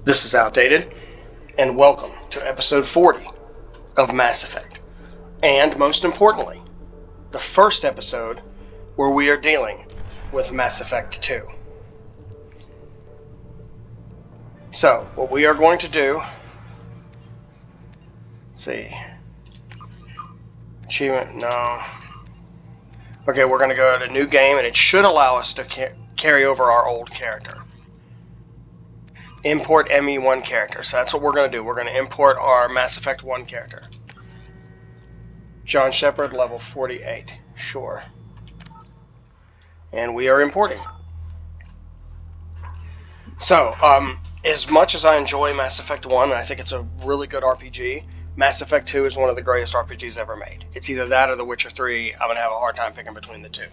This is Outdated, and welcome to episode 40 of Mass Effect. And most importantly, the first episode where we are dealing with Mass Effect 2. So, what we are going to do... Let's see... Achievement, no... Okay, we're going to go to new game, and it should allow us to carry over our old character. Import ME1 character. So that's what we're going to do. We're going to import our Mass Effect 1 character. John Shepard, level 48. Sure. And we are importing. So, as much as I enjoy Mass Effect 1, and I think it's a really good RPG, Mass Effect 2 is one of the greatest RPGs ever made. It's either that or The Witcher 3. I'm going to have a hard time picking between the two.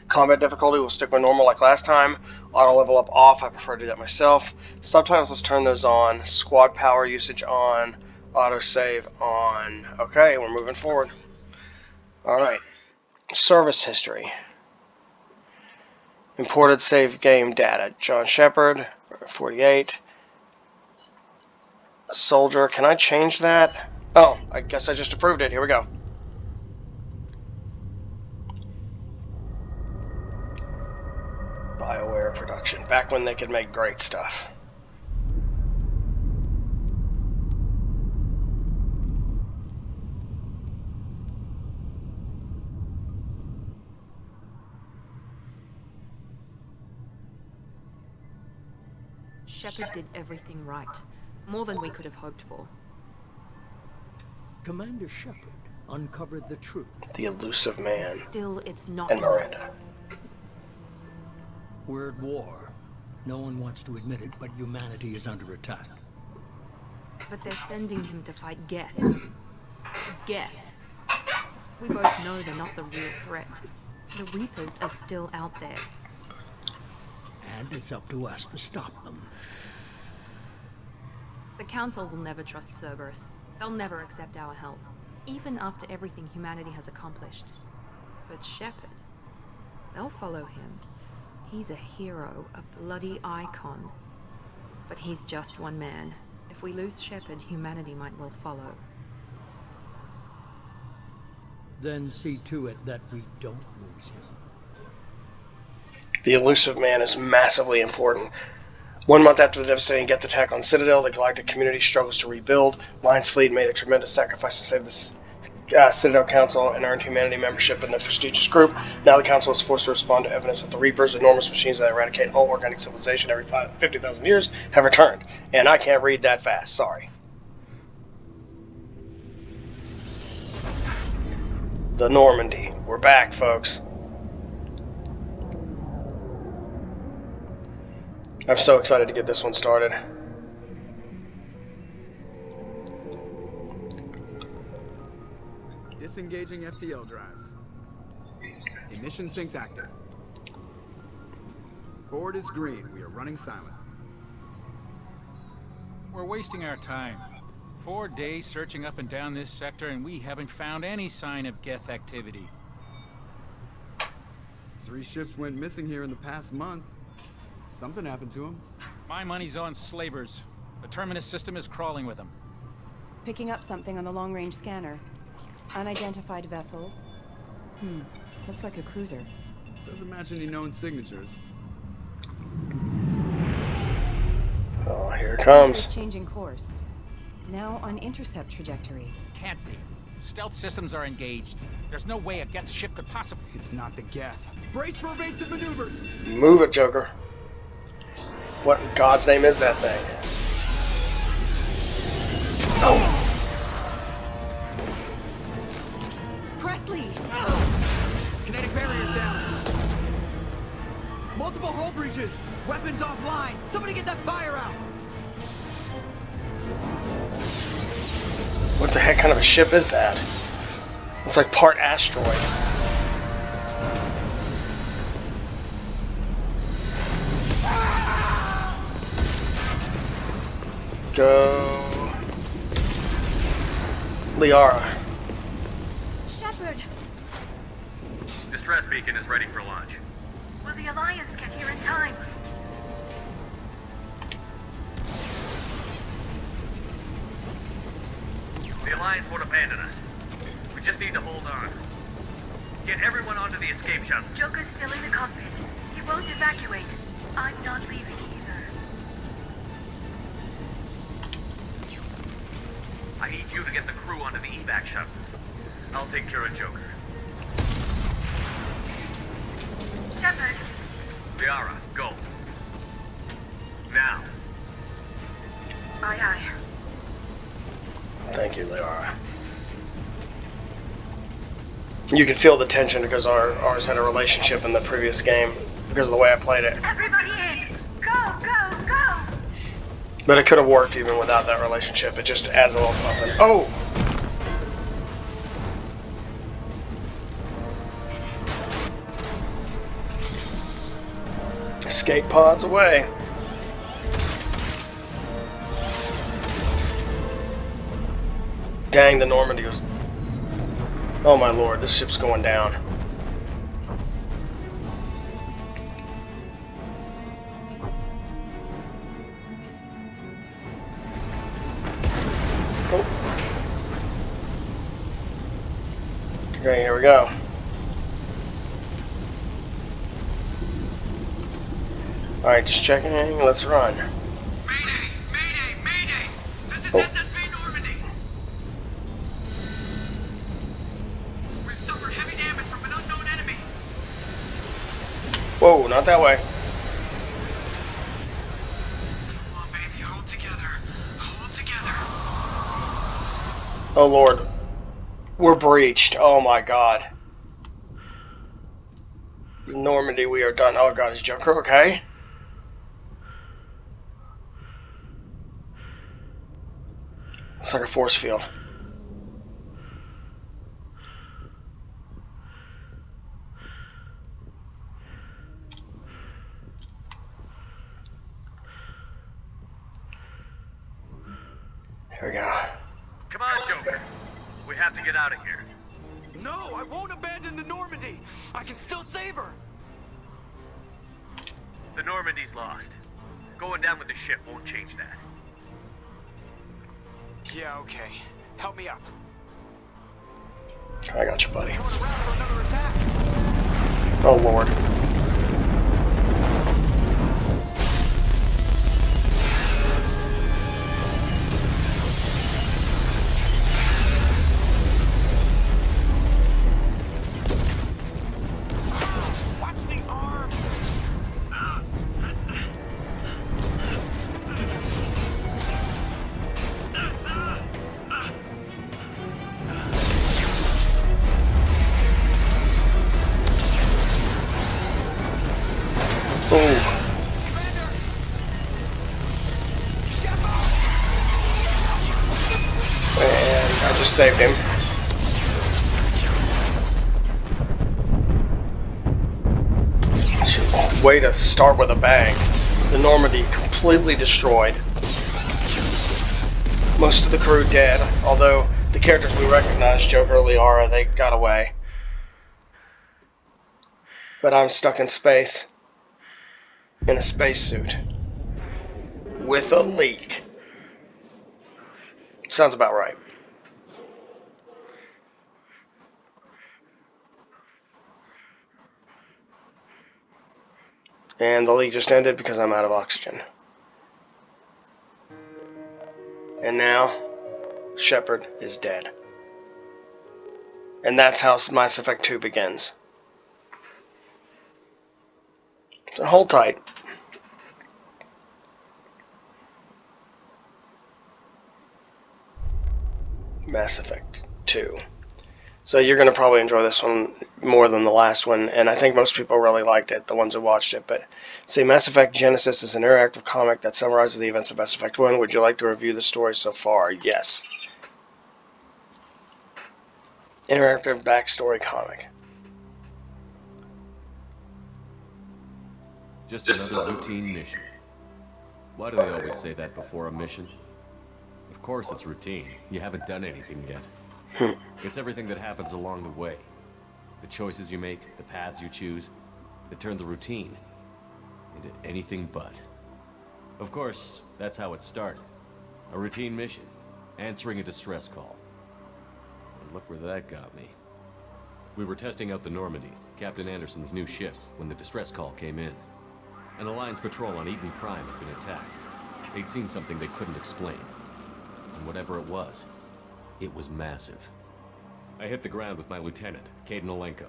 Combat difficulty will stick with normal like last time. Auto level up off. I prefer to do that myself. Subtitles, let's turn those on. Squad power usage on. Auto save on. Okay, we're moving forward. Alright. Service history. Imported save game data. John Shepard, 48. Soldier, can I change that? Oh, I guess I just approved it. Here we go. BioWare production. Back when they could make great stuff. Shepard did everything right. More than we could have hoped for. Commander Shepard uncovered the truth. The elusive man. Still, it's not and enough. Miranda. We're at war. No one wants to admit it, but humanity is under attack. But they're sending him to fight Geth. Geth. We both know they're not the real threat. The Reapers are still out there. And it's up to us to stop them. The Council will never trust Cerberus. They'll never accept our help, even after everything humanity has accomplished. But Shepard, they'll follow him. He's a hero, a bloody icon. But he's just one man. If we lose Shepard, humanity might well follow. Then see to it that we don't lose him. The elusive man is massively important. 1 month after the devastating Geth attack on Citadel, the galactic community struggles to rebuild. Lion's fleet made a tremendous sacrifice to save the Citadel Council and earned humanity membership in the prestigious group. Now the Council is forced to respond to evidence that the Reapers, enormous machines that eradicate all organic civilization every 50,000 years, have returned. And I can't read that fast, sorry. The Normandy. We're back, folks. I'm so excited to get this one started. Disengaging FTL drives. Emission sinks active. Board is green. We are running silent. We're wasting our time. 4 days searching up and down this sector, and we haven't found any sign of Geth activity. 3 ships went missing here in the past month. Something happened to them. My money's on slavers. The Terminus system is crawling with them. Picking up something on the long-range scanner. Unidentified vessel. Looks like a cruiser. Doesn't match any known signatures. Oh, here it comes. Changing course. Now on intercept trajectory. Can't be. Stealth systems are engaged. There's no way a Geth ship could possibly... It's not the Geth. Brace for evasive maneuvers! Move it, Joker. What in God's name is that thing? Oh! Presley! Kinetic barriers down. Multiple hull breaches. Weapons offline. Somebody get that fire out. What the heck kind of a ship is that? It's like part asteroid. Go. Liara. Shepard! Distress beacon is ready for launch. Will the Alliance get here in time? Alliance won't abandon us. We just need to hold on. Get everyone onto the escape shuttle. Joker's still in the cockpit. He won't evacuate. I'm not leaving either. I need you to get the crew onto the evac shuttles. I'll take care of Joker. Shepard, Liara, go. Now. aye aye. Thank you, Liara. You can feel the tension because ours had a relationship in the previous game because of the way I played it. Everybody in! Go, go, go! But it could have worked even without that relationship. It just adds a little something. Oh! Escape pods away. Dang, the Normandy was... Oh my lord, this ship's going down. Oh. Okay, here we go. Alright, just checking in. Let's run. Mayday! Mayday! Mayday! This is Oh. SSV Normandy! We've suffered heavy damage from an unknown enemy. Whoa, not that way. Come on, baby, hold together. Hold together. Oh lord. We're breached. Oh my god. Normandy, we are done. Oh god, is Joker okay? It's like a force field. Here we go. Come on, Joker. We have to get out of here. No, I won't abandon the Normandy. I can still save her. The Normandy's lost. Going down with the ship won't change that. Yeah, okay. Help me up. I got you, buddy. Coming around for another attack. Oh lord. Watch the arm. Ooh. And I just saved him. Way to start with a bang. The Normandy completely destroyed. Most of the crew dead, although the characters we recognize, Joker, Liara, they got away. But I'm stuck in space. In a spacesuit. With a leak. Sounds about right. And the leak just ended because I'm out of oxygen. And now, Shepard is dead. And that's how Mass Effect 2 begins. So hold tight. Mass Effect 2. So you're going to probably enjoy this one more than the last one, and I think most people really liked it, the ones who watched it. But see, Mass Effect Genesis is an interactive comic that summarizes the events of Mass Effect 1. Would you like to review the story so far? Yes. Interactive backstory comic. Just another routine mission. Why do they always say that before a mission? Of course it's routine. You haven't done anything yet. It's everything that happens along the way. The choices you make, the paths you choose, that turn the routine into anything but. Of course, that's how it started. A routine mission, answering a distress call. And look where that got me. We were testing out the Normandy, Captain Anderson's new ship, when the distress call came in. An Alliance patrol on Eden Prime had been attacked. They'd seen something they couldn't explain. And whatever it was massive. I hit the ground with my lieutenant, Caden Olenko.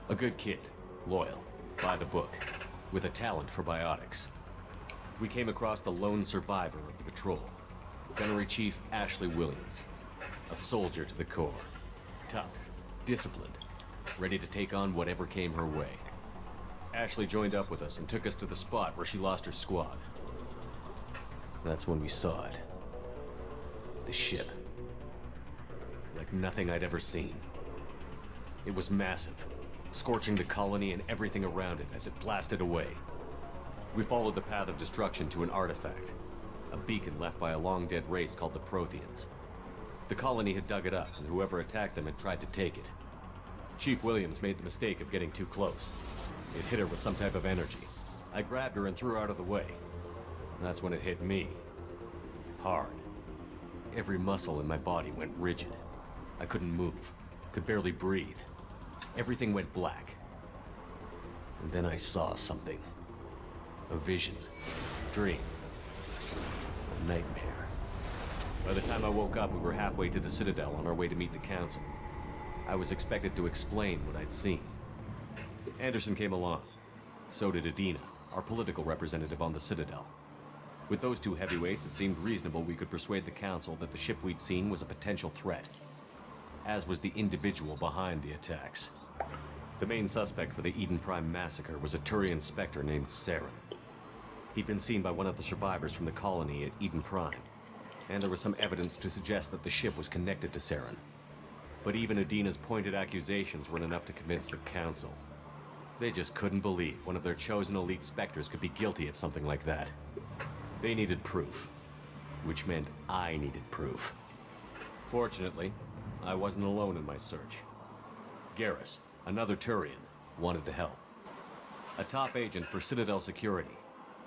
A good kid, loyal, by the book, with a talent for biotics. We came across the lone survivor of the patrol, Gunnery Chief Ashley Williams. A soldier to the core. Tough, disciplined, ready to take on whatever came her way. Ashley joined up with us and took us to the spot where she lost her squad. That's when we saw it. The ship. Like nothing I'd ever seen. It was massive, scorching the colony and everything around it as it blasted away. We followed the path of destruction to an artifact, a beacon left by a long-dead race called the Protheans. The colony had dug it up, and whoever attacked them had tried to take it. Chief Williams made the mistake of getting too close. It hit her with some type of energy. I grabbed her and threw her out of the way. And that's when it hit me. Hard. Every muscle in my body went rigid. I couldn't move, could barely breathe. Everything went black. And then I saw something. A vision. A dream. A nightmare. By the time I woke up, we were halfway to the Citadel on our way to meet the Council. I was expected to explain what I'd seen. Anderson came along. So did Adina, our political representative on the Citadel. With those two heavyweights, it seemed reasonable we could persuade the Council that the ship we'd seen was a potential threat, as was the individual behind the attacks. The main suspect for the Eden Prime massacre was a Turian Spectre named Saren. He'd been seen by one of the survivors from the colony at Eden Prime, and there was some evidence to suggest that the ship was connected to Saren. But even Adina's pointed accusations weren't enough to convince the Council. They just couldn't believe one of their chosen elite Spectres could be guilty of something like that. They needed proof, which meant I needed proof. Fortunately, I wasn't alone in my search. Garrus, another Turian, wanted to help. A top agent for Citadel Security.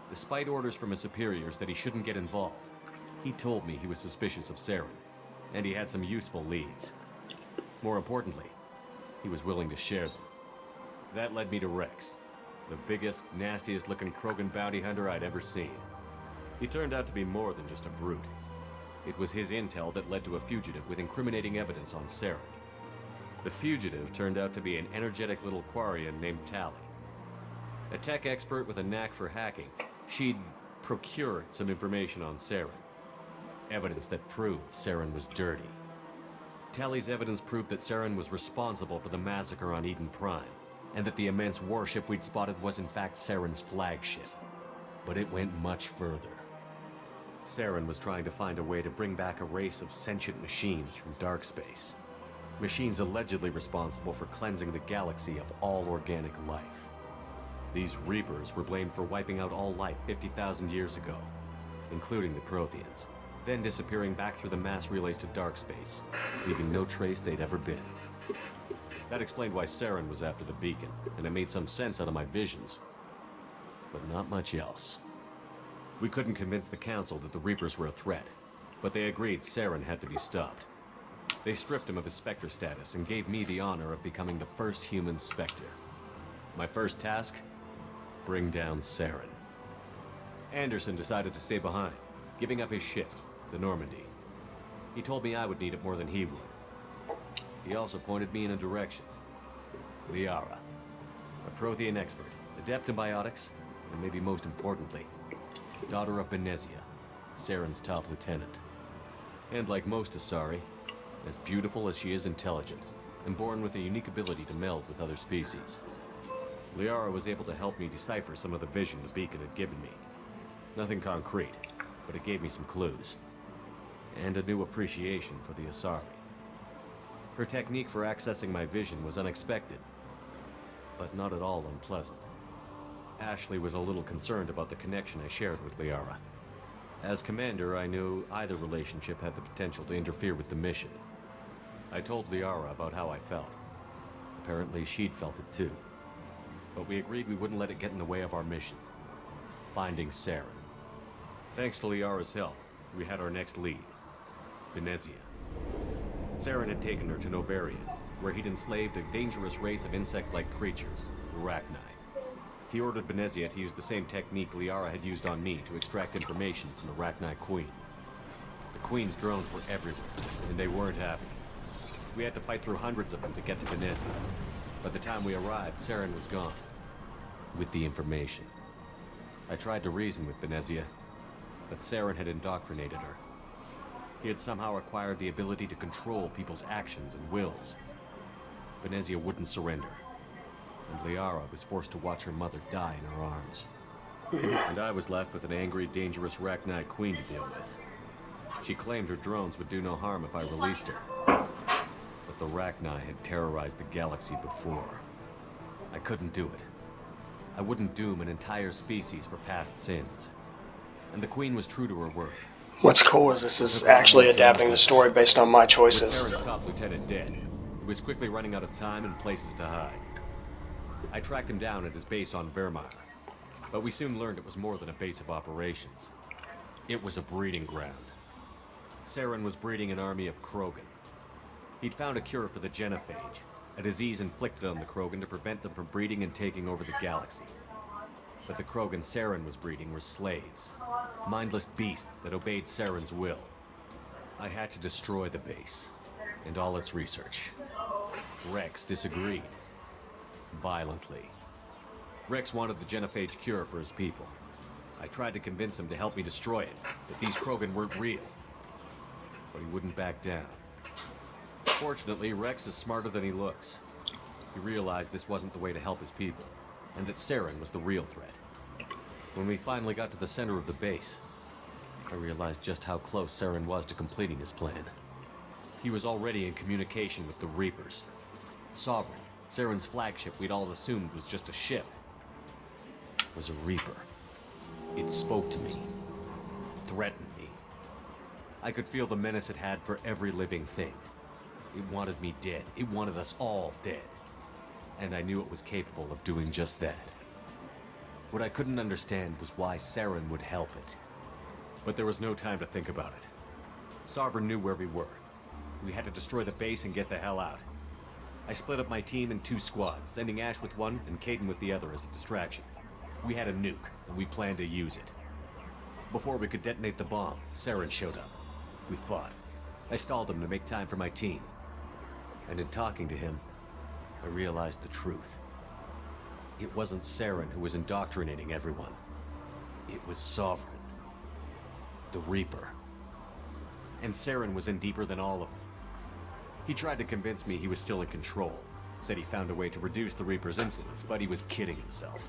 Despite orders from his superiors that he shouldn't get involved, he told me he was suspicious of Saren, and he had some useful leads. More importantly, he was willing to share them. That led me to Rex, the biggest, nastiest looking Krogan bounty hunter I'd ever seen. He turned out to be more than just a brute. It was his intel that led to a fugitive with incriminating evidence on Saren. The fugitive turned out to be an energetic little Quarian named Tally. A tech expert with a knack for hacking, she'd procured some information on Saren. Evidence that proved Saren was dirty. Tally's evidence proved that Saren was responsible for the massacre on Eden Prime, and that the immense warship we'd spotted was in fact Saren's flagship. But it went much further. Saren was trying to find a way to bring back a race of sentient machines from dark space. Machines allegedly responsible for cleansing the galaxy of all organic life. These Reapers were blamed for wiping out all life 50,000 years ago, including the Protheans, then disappearing back through the mass relays to dark space, leaving no trace they'd ever been. That explained why Saren was after the beacon, and it made some sense out of my visions. But not much else. We couldn't convince the Council that the Reapers were a threat, but they agreed Saren had to be stopped. They stripped him of his Spectre status and gave me the honor of becoming the first human Spectre. My first task? Bring down Saren. Anderson decided to stay behind, giving up his ship, the Normandy. He told me I would need it more than he would. He also pointed me in a direction. Liara, a Prothean expert, adept in biotics, and maybe most importantly, daughter of Benezia, Saren's top lieutenant. And like most Asari, as beautiful as she is intelligent, and born with a unique ability to meld with other species. Liara was able to help me decipher some of the vision the beacon had given me. Nothing concrete, but it gave me some clues. And a new appreciation for the Asari. Her technique for accessing my vision was unexpected, but not at all unpleasant. Ashley was a little concerned about the connection I shared with Liara. As commander, I knew either relationship had the potential to interfere with the mission. I told Liara about how I felt. Apparently she'd felt it too. But we agreed we wouldn't let it get in the way of our mission. Finding Saren. Thanks to Liara's help, we had our next lead. Benezia. Saren had taken her to Novarian, where he'd enslaved a dangerous race of insect-like creatures, the Rachni. He ordered Benezia to use the same technique Liara had used on me to extract information from the Rachni Queen. The Queen's drones were everywhere, and they weren't happy. We had to fight through hundreds of them to get to Benezia. By the time we arrived, Saren was gone. With the information. I tried to reason with Benezia, but Saren had indoctrinated her. He had somehow acquired the ability to control people's actions and wills. Benezia wouldn't surrender, and Liara was forced to watch her mother die in her arms. And I was left with an angry, dangerous Rachni Queen to deal with. She claimed her drones would do no harm if I released her. But the Rachni had terrorized the galaxy before. I couldn't do it. I wouldn't doom an entire species for past sins. And the Queen was true to her word. What's cool is this is actually adapting the story based on my With choices. Saren's top lieutenant dead, he was quickly running out of time and places to hide. I tracked him down at his base on Vermeer, but we soon learned it was more than a base of operations. It was a breeding ground. Saren was breeding an army of Krogan. He'd found a cure for the genophage, a disease inflicted on the Krogan to prevent them from breeding and taking over the galaxy. But the Krogan Saren was breeding were slaves, mindless beasts that obeyed Saren's will. I had to destroy the base, and all its research. Rex disagreed. Violently. Rex wanted the genophage cure for his people. I tried to convince him to help me destroy it, that these Krogan weren't real. But he wouldn't back down. Fortunately, Rex is smarter than he looks. He realized this wasn't the way to help his people, and that Saren was the real threat. When we finally got to the center of the base, I realized just how close Saren was to completing his plan. He was already in communication with the Reapers. Sovereign, Saren's flagship we'd all assumed was just a ship, was a Reaper. It spoke to me, threatened me. I could feel the menace it had for every living thing. It wanted me dead. It wanted us all dead. And I knew it was capable of doing just that. What I couldn't understand was why Saren would help it. But there was no time to think about it. Sovereign knew where we were. We had to destroy the base and get the hell out. I split up my team in 2 squads, sending Ash with one and Caden with the other as a distraction. We had a nuke, and we planned to use it. Before we could detonate the bomb, Saren showed up. We fought. I stalled him to make time for my team. And in talking to him, I realized the truth. It wasn't Saren who was indoctrinating everyone. It was Sovereign. The Reaper. And Saren was in deeper than all of them. He tried to convince me he was still in control. Said he found a way to reduce the Reaper's influence, but he was kidding himself.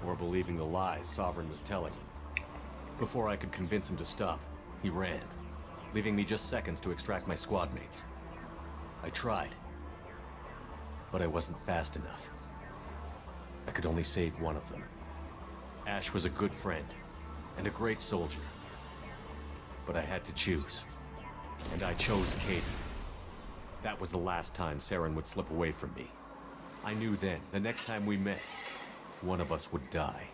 Or believing the lies Sovereign was telling him. Before I could convince him to stop, he ran, leaving me just seconds to extract my squad mates. I tried, but I wasn't fast enough. I could only save one of them. Ash was a good friend, and a great soldier. But I had to choose, and I chose Caden. That was the last time Saren would slip away from me. I knew then, the next time we met, one of us would die.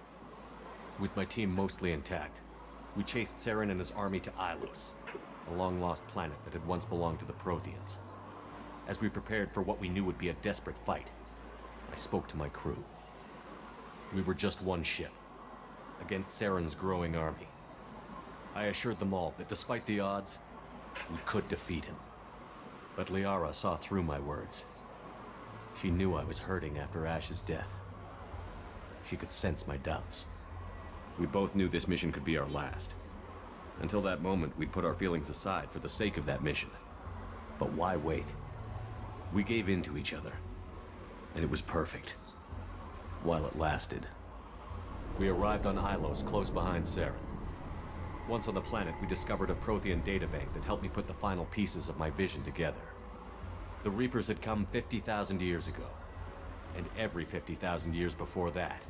With my team mostly intact, we chased Saren and his army to Ilos, a long-lost planet that had once belonged to the Protheans. As we prepared for what we knew would be a desperate fight, I spoke to my crew. We were just one ship, against Saren's growing army. I assured them all that despite the odds, we could defeat him. But Liara saw through my words. She knew I was hurting after Ash's death. She could sense my doubts. We both knew this mission could be our last. Until that moment, we'd put our feelings aside for the sake of that mission. But why wait? We gave in to each other, and it was perfect. While it lasted. We arrived on Ilos, close behind Saren. Once on the planet, we discovered a Prothean databank that helped me put the final pieces of my vision together. The Reapers had come 50,000 years ago, and every 50,000 years before that,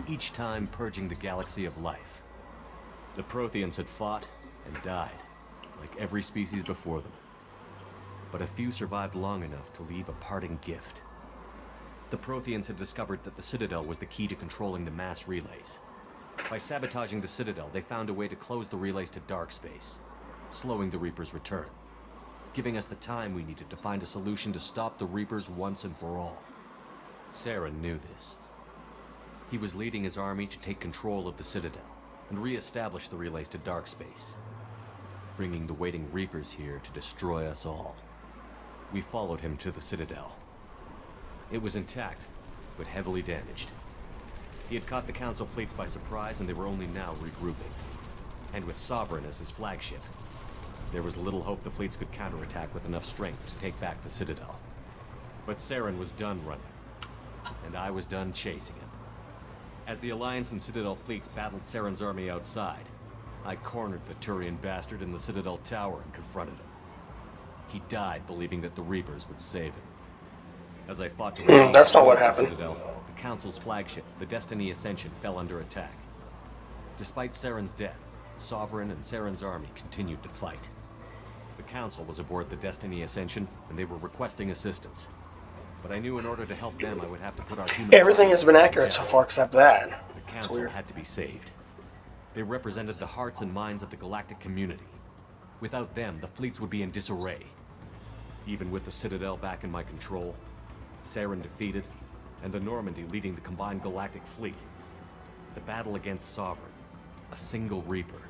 each time purging the galaxy of life. The Protheans had fought and died, like every species before them. But a few survived long enough to leave a parting gift. The Protheans had discovered that the Citadel was the key to controlling the mass relays. By sabotaging the Citadel, they found a way to close the relays to dark space, slowing the Reaper's return. giving us the time we needed to find a solution to stop the Reapers once and for all. Saren knew this. He was leading his army to take control of the Citadel and re-establish the relays to dark space, bringing the waiting Reapers here to destroy us all. We followed him to the Citadel. It was intact, but heavily damaged. He had caught the Council fleets by surprise, and they were only now regrouping. And with Sovereign as his flagship, there was little hope the fleets could counterattack with enough strength to take back the Citadel. But Saren was done running, and I was done chasing him. As the Alliance and Citadel fleets battled Saren's army outside, I cornered the Turian bastard in the Citadel tower and confronted him. He died believing that the Reapers would save him. As I fought to that's not what the happened. Citadel, the Council's flagship, the Destiny Ascension, fell under attack. Despite Saren's death, Sovereign and Saren's army continued to fight. The Council was aboard the Destiny Ascension, and they were requesting assistance. But I knew in order to help them, I would have to put our human... Everything has been accurate so far except that. The Council had to be saved. They represented the hearts and minds of the galactic community. Without them, the fleets would be in disarray. Even with the Citadel back in my control, Saren defeated, and the Normandy leading the combined galactic fleet, the battle against Sovereign, a single Reaper,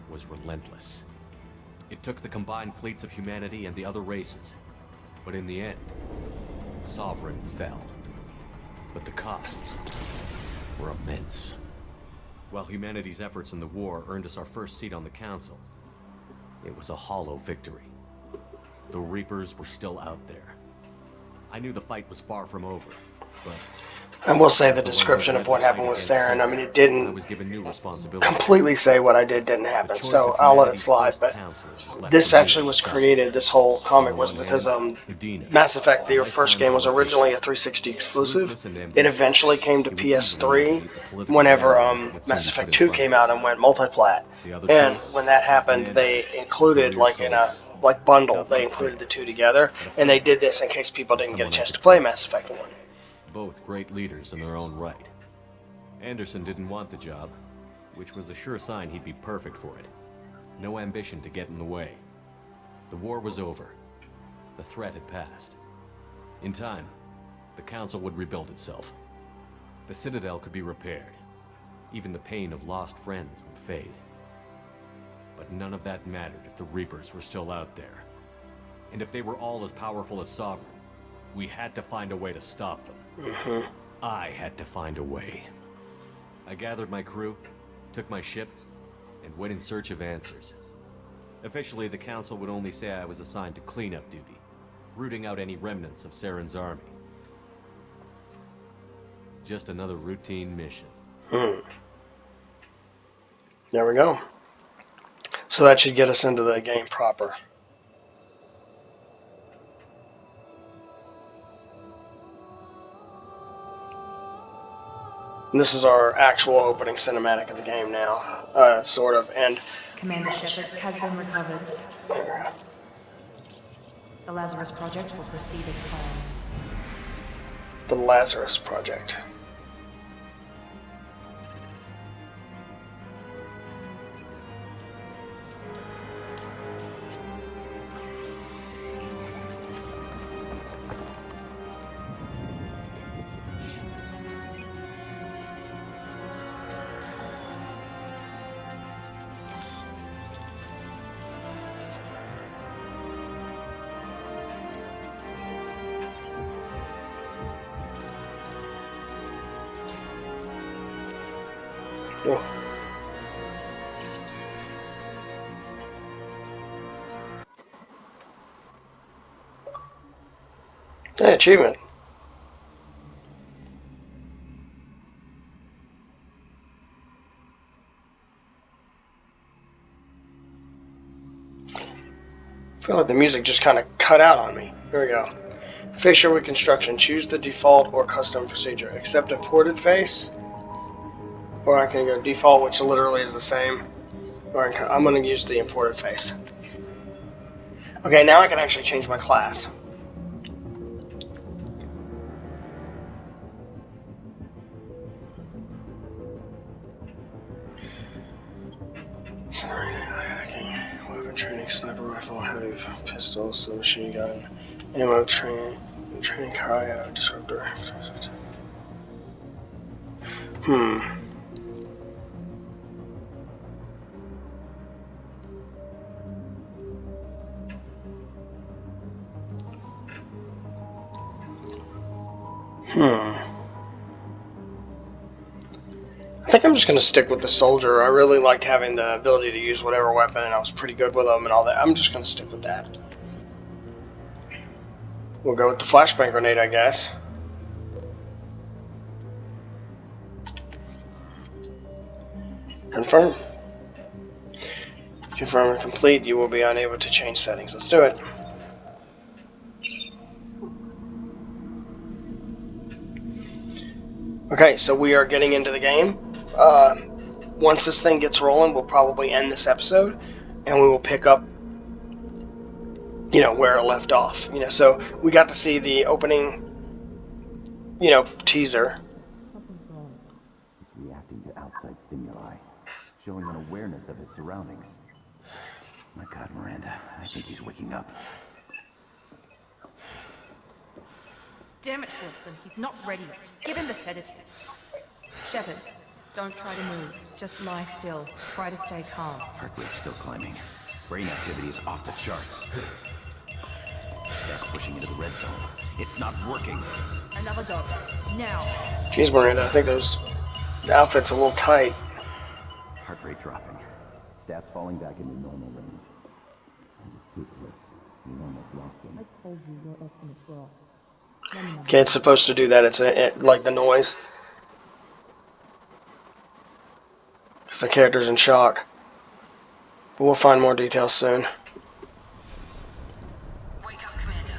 was relentless. It took the combined fleets of humanity and the other races, but in the end, Sovereign fell. But the costs were immense. While humanity's efforts in the war earned us our first seat on the Council, it was a hollow victory. The Reapers were still out there. I knew the fight was far from over, but... I will say the description of what happened with Saren, I mean, it didn't I was given new responsibilities. completely say what I did didn't happen, so I'll let it slide, but this actually was created, this whole comic was because Mass Effect, the first game, was originally a 360 exclusive. It eventually came to PS3 whenever Mass Effect 2 came out and went multiplat. And when that happened, they included, like in a bundle, they included the two together, and they did this in case people didn't get a chance to play Mass Effect 1. Both great leaders in their own right. Anderson didn't want the job, which was a sure sign he'd be perfect for it. No ambition to get in the way. The war was over. The threat had passed. In time, the Council would rebuild itself. The Citadel could be repaired. Even the pain of lost friends would fade. But none of that mattered if the Reapers were still out there. And if they were all as powerful as Sovereign, we had to find a way to stop them. I had to find a way. I gathered my crew, took my ship, and went in search of answers. Officially, the Council would only say I was assigned to cleanup duty, rooting out any remnants of Saren's army. Just another routine mission. There we go. So that should get us into the game proper. And this is our actual opening cinematic of the game now, sort of, and... Commander Shepard has been recovered. The Lazarus Project will proceed as planned. The Lazarus Project. Oh. Hey, achievement. I feel like the music just kind of cut out on me. Here we go. Facial reconstruction. Choose the default or custom procedure. Accept imported face. Or I can go default, which literally is the same. Or I'm going to use the imported face. Okay, now I can actually change my class. Sorry, weapon training, sniper rifle, heavy pistol, submachine gun, ammo training cryo, disruptor. I think I'm just going to stick with the soldier. I really liked having the ability to use whatever weapon, and I was pretty good with them and all that. I'm just going to stick with that. We'll go with the flashbang grenade, I guess. Confirm. Confirm and complete. You will be unable to change settings. Let's do it. Okay, so we are getting into the game. Once this thing gets rolling, we'll probably end this episode, and we will pick up, where it left off. So we got to see the opening, teaser. It's reacting to outside stimuli, showing an awareness of his surroundings. My God, Miranda, I think he's waking up. Damn it, Wilson. He's not ready yet. Give him the sedative. Shepard, don't try to move. Just lie still. Try to stay calm. Heart rate's still climbing. Brain activity is off the charts. Stats pushing into the red zone. It's not working. Another dose. Now. Jeez, Miranda, I think those outfits a little tight. Heart rate dropping. Stats falling back into normal range. I was toothless. You almost lost him. I told you your estimate's wrong. Okay, it's supposed to do that. It's like the noise. Because the character's in shock. But we'll find more details soon. Wake up, Commander.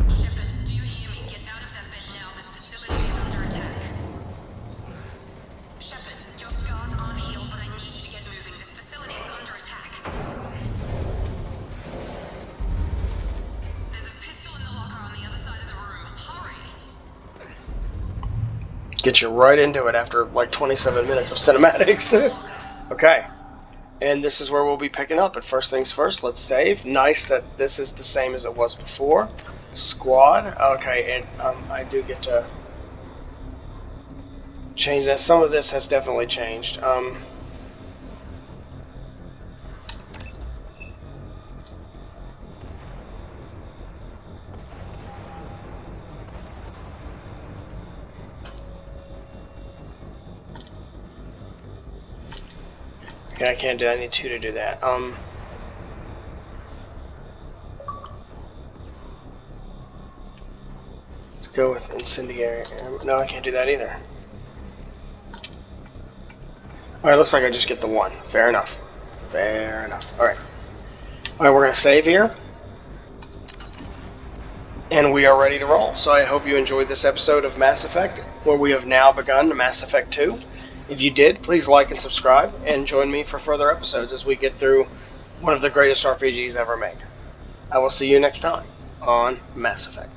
Shepard, do you hear me? Get out of that bed now. This facility is under attack. Shepard, your scars aren't healed, but I need you to get moving. This facility is under attack. There's a pistol in the locker on the other side of the room. Hurry! Get you right into it after like 27 minutes of cinematics. Okay. And this is where we'll be picking up. But first things first, let's save. Nice that this is the same as it was before. Squad. Okay, and I do get to change that. Some of this has definitely changed. Okay, I can't do. I need 2 to do that. Let's go with incendiary. No, I can't do that either. Alright, looks like I just get the 1. Fair enough. Fair enough. Alright. Alright, we're going to save here. And we are ready to roll. So I hope you enjoyed this episode of Mass Effect, where we have now begun Mass Effect 2. If you did, please like and subscribe, and join me for further episodes as we get through one of the greatest RPGs ever made. I will see you next time on Mass Effect.